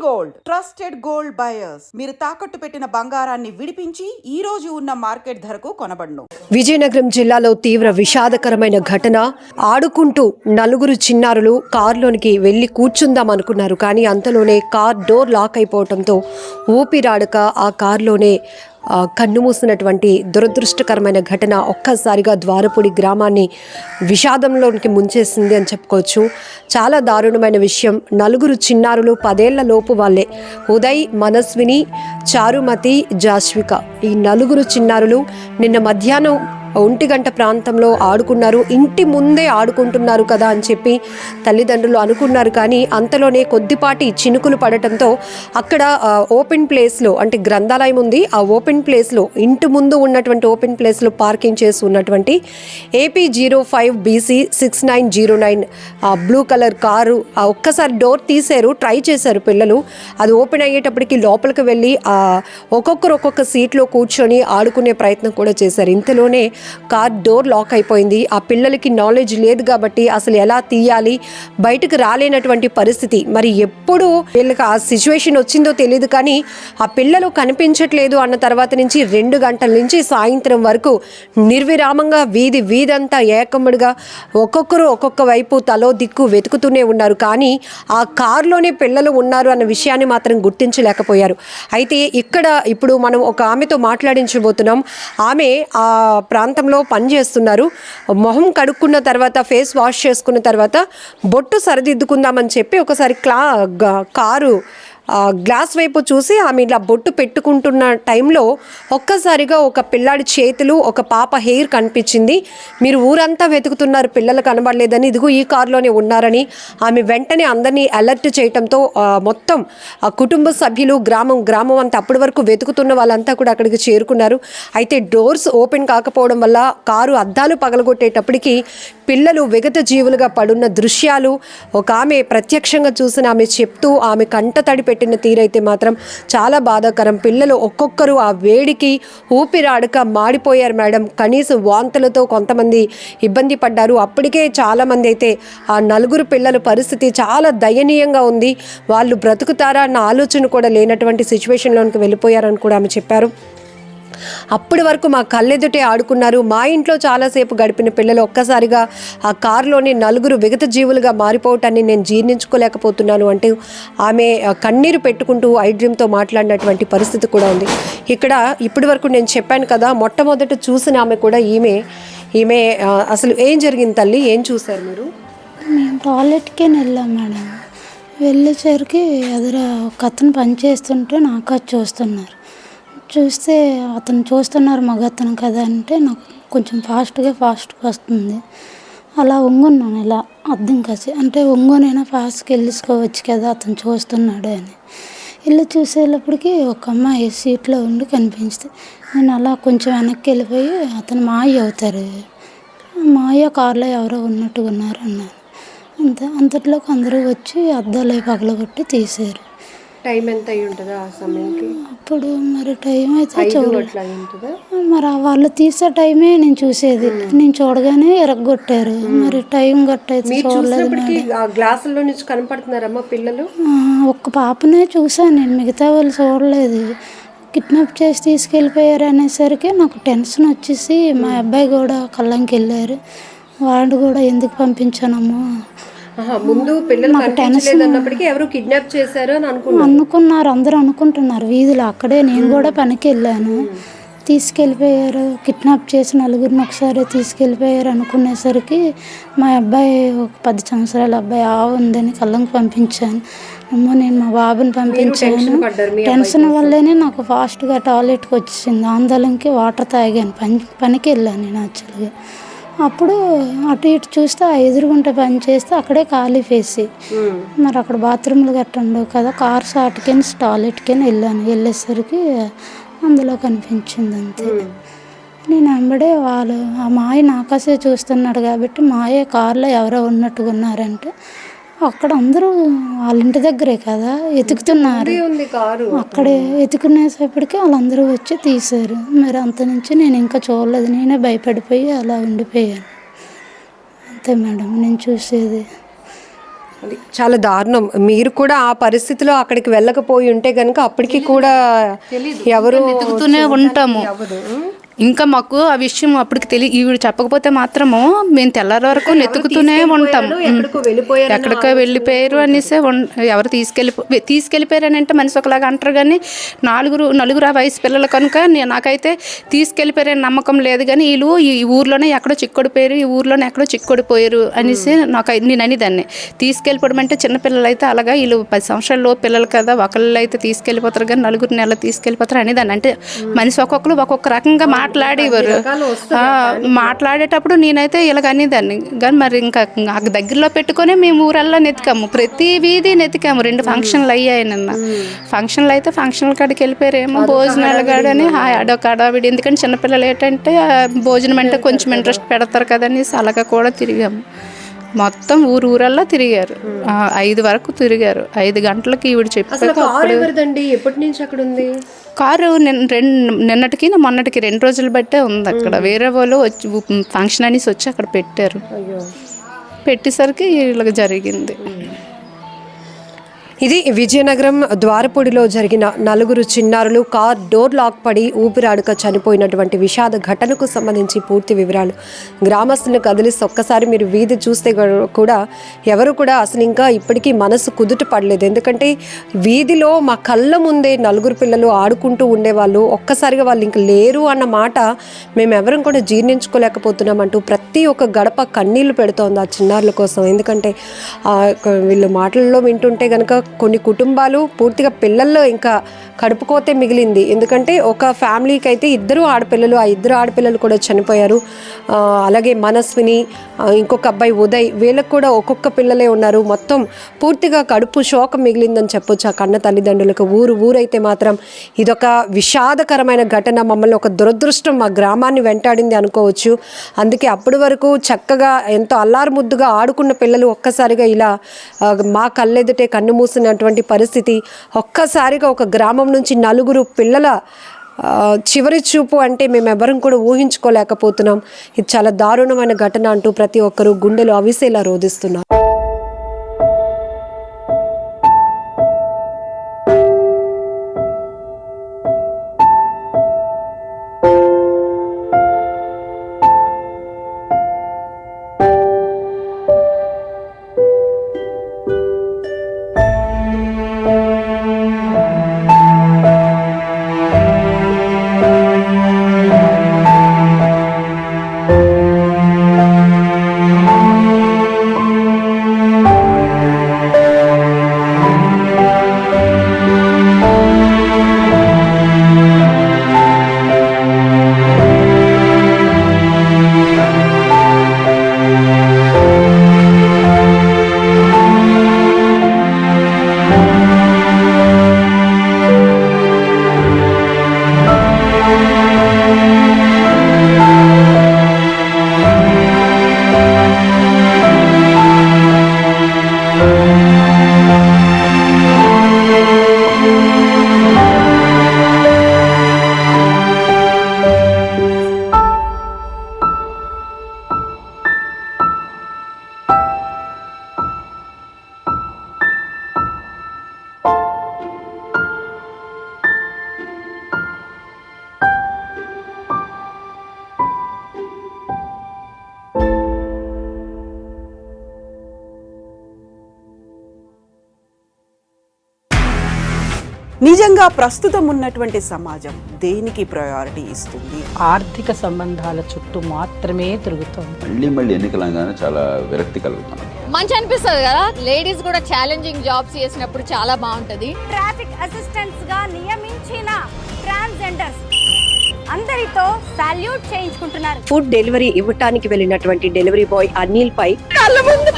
Gold trusted gold buyers మీరు తాకట్టు పెట్టిన బంగారాన్ని విడిపించి ఈ రోజు ఉన్న మార్కెట్ ధరకు కొనబడును. విజయనగరం జిల్లాలో తీవ్ర విషాదకరమైన ఘటన. ఆడుకుంటూ నలుగురు చిన్నారులు కారులోనికి వెళ్లి కూర్చుందాం అనుకున్నారు. కానీ అంతలోనే కార్ డోర్ లాక్ అయిపోవడంతో ఊపిరాడక ఆ కారులోనే కన్నుమూసినటువంటి దురదృష్టకరమైన ఘటన ఒక్కసారిగా ద్వారపూడి గ్రామాన్ని విషాదంలోనికి ముంచేసింది అని చెప్పుకోవచ్చు. చాలా దారుణమైన విషయం. నలుగురు చిన్నారులు 10 ఏళ్ల లోపు వాళ్ళే. ఉదయ్, మనస్విని, చారుమతి, జాస్విక. ఈ నలుగురు చిన్నారులు నిన్న మధ్యాహ్నం 1 గంట ప్రాంతంలో ఆడుకున్నారు. ఇంటి ముందే ఆడుకుంటున్నారు కదా అని చెప్పి తల్లిదండ్రులు అనుకున్నారు. కానీ అంతలోనే కొద్దిపాటి చినుకులు పడటంతో అక్కడ ఓపెన్ ప్లేస్లో, అంటే గ్రంథాలయం ఉంది, ఆ ఓపెన్ ప్లేస్లో ఇంటి ముందు ఉన్నటువంటి ఓపెన్ ప్లేస్లో పార్కింగ్ చేసి ఉన్నటువంటి AP 05 BC 6909 blue colour car ఒక్కసారి డోర్ తీశారు, ట్రై చేశారు పిల్లలు. అది ఓపెన్ అయ్యేటప్పటికి లోపలికి వెళ్ళి ఒక్కొక్కరు ఒక్కొక్క సీట్లో కూర్చొని ఆడుకునే ప్రయత్నం కూడా చేశారు. ఇంతలోనే కార్ డోర్ లాక్ అయిపోయింది. ఆ పిల్లలకి నాలెడ్జ్ లేదు కాబట్టి అసలు ఎలా తీయాలి, బయటకు రాలేనటువంటి పరిస్థితి. మరి ఎప్పుడు వీళ్ళకి ఆ సిచ్యువేషన్ వచ్చిందో తెలియదు. కానీ ఆ పిల్లలు కనిపించట్లేదు అన్న తర్వాత నుంచి 2 గంటల నుంచి సాయంత్రం వరకు నిర్విరామంగా వీధంతా ఏకమ్మడిగా ఒక్కొక్కరు ఒక్కొక్క వైపు తలో దిక్కు వెతుకుతూనే ఉన్నారు. కానీ ఆ కారులోనే పిల్లలు ఉన్నారు అన్న విషయాన్ని మాత్రం గుర్తించలేకపోయారు. అయితే ఇప్పుడు మనం ఒక ఆమెతో మాట్లాడించబోతున్నాం. ఆమె ఆ ప్రాంతంలో పనిచేస్తున్నారు. మొహం కడుక్కున్న తర్వాత, ఫేస్ వాష్ చేసుకున్న తర్వాత బొట్టు సరిదిద్దుకుందామని చెప్పి ఒకసారి కారు గ్లాస్ వైపు చూసి ఆమె ఇలా బొట్టు పెట్టుకుంటున్న టైంలో ఒక్కసారిగా ఒక పిల్లాడి చేతులు, ఒక పాప హెయిర్ కనిపించింది. మీరు ఊరంతా వెతుకుతున్నారు, పిల్లలు కనబడలేదని, ఇదిగో ఈ కారులోనే ఉన్నారని ఆమె వెంటనే అందరినీ అలర్ట్ చేయడంతో మొత్తం కుటుంబ సభ్యులు, గ్రామం అంతా అప్పటి వరకు వెతుకుతున్న వాళ్ళంతా కూడా అక్కడికి చేరుకున్నారు. అయితే డోర్స్ ఓపెన్ కాకపోవడం వల్ల కారు అద్దాలు పగలగొట్టేటప్పటికి పిల్లలు విగత జీవులుగా పడున్న దృశ్యాలు ఒక ఆమె ప్రత్యక్షంగా చూసిన ఆమె చెప్తూ ఆమె కంట తడి పెట్టిన తీరైతే మాత్రం చాలా బాధాకరం. పిల్లలు ఒక్కొక్కరు ఆ వేడికి ఊపిరాడక మాడిపోయారు మేడం. కనీసం వాంతులతో కొంతమంది ఇబ్బంది పడ్డారు. అప్పటికే చాలామంది అయితే ఆ నలుగురు పిల్లల పరిస్థితి చాలా దయనీయంగా ఉంది. వాళ్ళు బ్రతుకుతారా అన్న ఆలోచన కూడా లేనటువంటి సిచ్యువేషన్లోనికి వెళ్ళిపోయారని కూడా ఆమె చెప్పారు. అప్పటి వరకు మా కళ్ళెదుటే ఆడుకున్నారు, మా ఇంట్లో చాలాసేపు గడిపిన పిల్లలు ఒక్కసారిగా ఆ కారులోని నలుగురు విగత జీవులుగా మారిపోవటాన్ని నేను జీర్ణించుకోలేకపోతున్నాను అంటూ ఆమె కన్నీరు పెట్టుకుంటూ ఐడ్రీమ్తో మాట్లాడినటువంటి పరిస్థితి కూడా ఉంది. ఇక్కడ ఇప్పటి వరకు నేను చెప్పాను కదా, మొట్టమొదట చూసిన ఆమె కూడా ఈమె అసలు ఏం జరిగింది తల్లి, ఏం చూశారు మీరు? మేము టాయిలెట్కే వెళ్ళాం మేడం. వెళ్ళేసరికి ఎదుర ఒక అతను పని చేస్తుంటే నాకు అది చూస్తున్నారు. చూస్తే అతను చూస్తున్నారు, మగ అతను కదా అంటే నాకు కొంచెం ఫాస్ట్గా వస్తుంది. అలా ఒంగున్నాను, ఇలా అర్థం కాసి అంటే ఒంగునైనా ఫాస్ట్గా వెళ్ళిసుకోవచ్చు కదా అతను చూస్తున్నాడు అని. వెళ్ళి చూసేటప్పటికి ఒక అమ్మాయి సీట్లో ఉండి కనిపించింది. నేను అలా కొంచెం వెనక్కి వెళ్ళిపోయి అతను మాయ అవుతారు, మాయ కారులో ఎవరో ఉన్నట్టుగా ఉన్నారు అన్నారు. అంతట్లోకి అందరూ వచ్చి అద్దాలు పగలగొట్టి తీశారు. టైం ఎంత అయి ఉంటుందా ఆ సమయంకి? అప్పుడు మరి టైం అయితే మరి వాళ్ళు తీసే టైమే నేను చూసేది. నేను చూడగానే ఎరగొట్టారు. మరి టైం గట్టయితే చూడలేదు. గ్లాసుల్లో నుంచి కనపడుతున్నారమ్మా పిల్లలు? ఒక్క పాపనే చూసాను నేను, మిగతా వాళ్ళు చూడలేదు. కిడ్నాప్ చేసి తీసుకెళ్ళిపోయారు అనేసరికి నాకు టెన్షన్ వచ్చేసి మా అబ్బాయి కూడా కళ్ళంకి వెళ్ళారు. వాడు కూడా ఎందుకు పంపించానమ్మా, ముందు పిల్లలు కనిపించలేదన్నప్పటికీ ఎవరు కిడ్నాప్ చేశారు అని అనుకున్నారు, అందరూ అనుకుంటున్నారు వీధిలో. అక్కడే నేను కూడా పనికి వెళ్ళాను. తీసుకెళ్ళిపోయారు, కిడ్నాప్ చేసి నలుగురిని ఒకసారి తీసుకెళ్ళిపోయారు అనుకునేసరికి మా అబ్బాయి, ఒక 10 సంవత్సరాల అబ్బాయి ఉందని కళ్ళంకి పంపించాను. అమ్మో నేను మా బాబుని పంపించాను. టెన్షన్ వల్లేనే నాకు ఫాస్ట్గా టాయిలెట్కి వచ్చింది. ఆందోళనకి వాటర్ తాగాను. పనికి వెళ్ళాను నేను యాక్చువల్గా. అప్పుడు అటు ఇటు చూస్తే ఆ ఎదురుగుంట పని చేస్తే అక్కడే ఖాళీ ఫేసి, మరి అక్కడ బాత్రూమ్లు గట్ట ఉండవు కదా, కార్ షాట్కని టాయిలెట్కని వెళ్ళేసరికి అందులో కనిపించింది అంతే. నేను వెంబడే ఆ మాయ నాకాసే చూస్తున్నాడు కాబట్టి మాయ కారులో ఎవరో ఉన్నట్టుగా ఉన్నారంటే అక్కడ అందరూ వాళ్ళ ఇంటి దగ్గరే కదా ఎతుకుతున్నారు. అక్కడే ఎతుకునేసేపటికి వాళ్ళందరూ వచ్చి తీశారు. మరి అంత నుంచి నేను ఇంకా చూడలేదు. నేనే భయపడిపోయి అలా ఉండిపోయాను అంతే మేడం నేను చూసేది. అది చాలా దారుణం. మీరు కూడా ఆ పరిస్థితిలో అక్కడికి వెళ్ళకపోయి ఉంటే కనుక అప్పటికి కూడా ఎవరు వెతుకుతూనే ఉంటాము. ఇంకా మాకు ఆ విషయం అప్పటికి ఈవిడ చెప్పకపోతే మాత్రము మేము తెల్లారి వరకు వెతుకుతూనే ఉంటాము. ఎక్కడికో వెళ్ళిపోయారు అనేసి ఎవరు తీసుకెళ్ళిపోయారు అని అంటే మనిషి ఒకలాగా అంటారు, కానీ నలుగురు ఆ వయసు పిల్లలు కనుక నాకైతే తీసుకెళ్ళిపోయారని నమ్మకం లేదు. కానీ వీళ్ళు ఈ ఊర్లోనే ఎక్కడో చిక్కొడిపోయారు, ఈ ఊర్లోనే ఎక్కడో చిక్కొడిపోయారు అనేసి నేను అనేదాన్ని. తీసుకెళ్ళిపోవడం అంటే చిన్నపిల్లలు అయితే అలాగా, వీళ్ళు 10 సంవత్సరాల్లో పిల్లలు కదా, ఒకళ్ళు అయితే తీసుకెళ్ళిపోతారు కానీ నలుగురు నెలలు తీసుకెళ్ళిపోతారు అనేదాన్ని. అంటే మనిషి ఒక్కొక్క రకంగా మాట్లాడేవారు. మాట్లాడేటప్పుడు నేనైతే ఇలాగ అనేదాన్ని. కానీ మరి ఇంకా దగ్గరలో పెట్టుకొని మేము ఊరల్లా నెతికాము, ప్రతి వీధి నెతికాము. 2 ఫంక్షన్లు అయ్యాయి నిన్న. ఫంక్షన్లు అయితే ఫంక్షన్ల కాడికి వెళ్ళిపోయారేమో, భోజనాలు కాడని అడొక అడావిడి. ఎందుకంటే చిన్నపిల్లలు ఏంటంటే భోజనం అంటే కొంచెం ఇంట్రెస్ట్ పెడతారు కదని అలాగా కూడా తిరిగాము. మొత్తం ఊరల్లా తిరిగారు. 5 వరకు తిరిగారు. 5 గంటలకి ఈవిడ చెప్పారు. ఎప్పటి నుంచి అక్కడ ఉంది కారు? నిన్నటికి మొన్నటికి 2 రోజులు బట్టే ఉంది అక్కడ. వేరే వాళ్ళు వచ్చి ఫంక్షన్ అనేసి వచ్చి అక్కడ పెట్టారు. పెట్టేసరికి ఇలాగ జరిగింది. ఇది విజయనగరం ద్వారపూడిలో జరిగిన 4 చిన్నారులు కార్ డోర్ లాక్ పడి ఊపిరాడక చనిపోయినటువంటి విషాద ఘటనకు సంబంధించి పూర్తి వివరాలు. గ్రామస్తులను కదిలిసి ఒక్కసారి మీరు వీధి చూస్తే కూడా ఎవరు కూడా అసలు ఇంకా ఇప్పటికీ మనసు కుదుట పడలేదు. ఎందుకంటే వీధిలో మా కళ్ళ ముందే 4 పిల్లలు ఆడుకుంటూ ఉండేవాళ్ళు. ఒక్కసారిగా వాళ్ళు ఇంక లేరు అన్న మాట మేము ఎవరం కూడా జీర్ణించుకోలేకపోతున్నామంటూ ప్రతి ఒక్క గడప కన్నీళ్లు పెడుతోంది ఆ చిన్నారుల కోసం. ఎందుకంటే వీళ్ళు మాటల్లో వింటుంటే కనుక కొన్ని కుటుంబాలు పూర్తిగా పిల్లల్లో ఇంకా కడుపుకోతే మిగిలింది. ఎందుకంటే ఒక ఫ్యామిలీకి అయితే 2 ఆడపిల్లలు, ఆ 2 ఆడపిల్లలు కూడా చనిపోయారు. అలాగే మనస్విని, ఇంకొక అబ్బాయి ఉదయ్, వీళ్ళకి కూడా ఒక్కొక్క పిల్లలే ఉన్నారు. మొత్తం పూర్తిగా కడుపు శోకం మిగిలిందని చెప్పొచ్చు ఆ కన్న తల్లిదండ్రులకు. ఊరైతే మాత్రం ఇదొక విషాదకరమైన ఘటన. మమ్మల్ని ఒక దురదృష్టం మా గ్రామాన్ని వెంటాడింది అనుకోవచ్చు. అందుకే అప్పటి వరకు చక్కగా ఎంతో అల్లారు ముద్దుగా ఆడుకున్న పిల్లలు ఒక్కసారిగా ఇలా మా కళ్ళెదుటే కన్ను మూసినటువంటి పరిస్థితి. ఒక్కసారిగా ఒక గ్రామం నుంచి 4 పిల్లల చివరి చూపు అంటే మేము ఎవరం కూడా ఊహించుకోలేకపోతున్నాం. ఇది చాలా దారుణమైన ఘటన అంటూ ప్రతి ఒక్కరూ గుండెలు అవిసేలా రోధిస్తున్నారు. నిజంగా ప్రస్తుతం ఉన్నటువంటి సమాజం దేనికి ప్రయారిటీ ఇస్తుంది? ఆర్థిక సంబంధాల చుట్టూ మాత్రమే తిరుగుతుంది. మళ్ళీ ఎన్నికలంగానే చాలా విరక్తి కలుగుతాను. మంచి అనిపిస్తుంది కదా, లేడీస్ కూడా ఛాలెంజింగ్ జాబ్స్ చేసినప్పుడు చాలా బాగుంటది. ట్రాఫిక్ అసిస్టెంట్స్ గా నియమించిన ట్రాన్స్జెండర్స్ అందరితో సాల్యూట్ చేయించుకుంటున్నారు. ఫుడ్ డెలివరీ ఇవ్వటానికి వెళ్ళినటువంటి డెలివరీ బాయ్ అనిల్ పై కళ్ళ ముందు